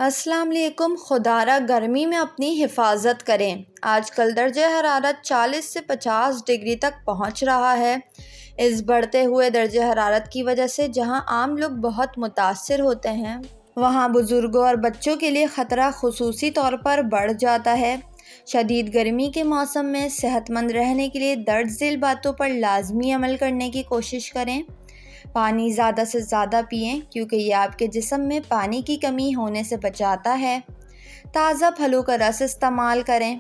السلام علیکم۔ خدارہ گرمی میں اپنی حفاظت کریں۔ آج کل درجہ حرارت 40 سے 50 ڈگری تک پہنچ رہا ہے۔ اس بڑھتے ہوئے درجہ حرارت کی وجہ سے جہاں عام لوگ بہت متاثر ہوتے ہیں، وہاں بزرگوں اور بچوں کے لیے خطرہ خصوصی طور پر بڑھ جاتا ہے۔ شدید گرمی کے موسم میں صحت مند رہنے کے لیے درج ذیل باتوں پر لازمی عمل کرنے کی کوشش کریں۔ پانی زیادہ سے زیادہ پئیں کیونکہ یہ آپ کے جسم میں پانی کی کمی ہونے سے بچاتا ہے۔ تازہ پھلوں کا رس استعمال کریں۔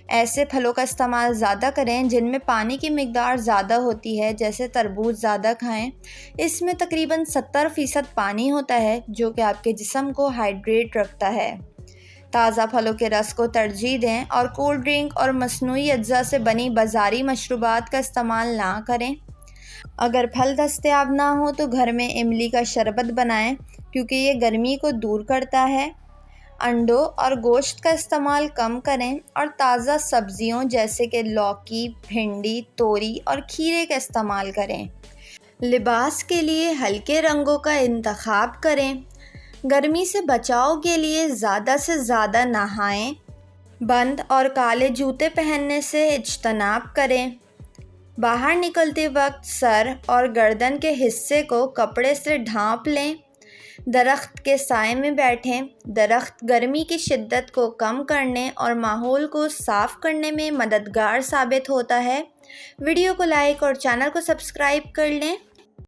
ایسے پھلوں کا استعمال زیادہ کریں جن میں پانی کی مقدار زیادہ ہوتی ہے، جیسے تربوز زیادہ کھائیں۔ اس میں تقریباً 70% پانی ہوتا ہے جو کہ آپ کے جسم کو ہائیڈریٹ رکھتا ہے۔ تازہ پھلوں کے رس کو ترجیح دیں اور کولڈ ڈرنک اور مصنوعی اجزاء سے بنی بازاری مشروبات کا استعمال نہ کریں۔ اگر پھل دستیاب نہ ہو تو گھر میں املی کا شربت بنائیں کیونکہ یہ گرمی کو دور کرتا ہے۔ انڈوں اور گوشت کا استعمال کم کریں اور تازہ سبزیوں جیسے کہ لوکی، بھنڈی، توری اور کھیرے کا استعمال کریں۔ لباس کے لیے ہلکے رنگوں کا انتخاب کریں۔ گرمی سے بچاؤ کے لیے زیادہ سے زیادہ نہائیں۔ بند اور کالے جوتے پہننے سے اجتناب کریں۔ باہر نکلتے وقت سر اور گردن کے حصے کو کپڑے سے ڈھانپ لیں۔ درخت کے سائے میں بیٹھیں۔ درخت گرمی کی شدت کو کم کرنے اور ماحول کو صاف کرنے میں مددگار ثابت ہوتا ہے۔ ویڈیو کو لائک اور چینل کو سبسکرائب کر لیں۔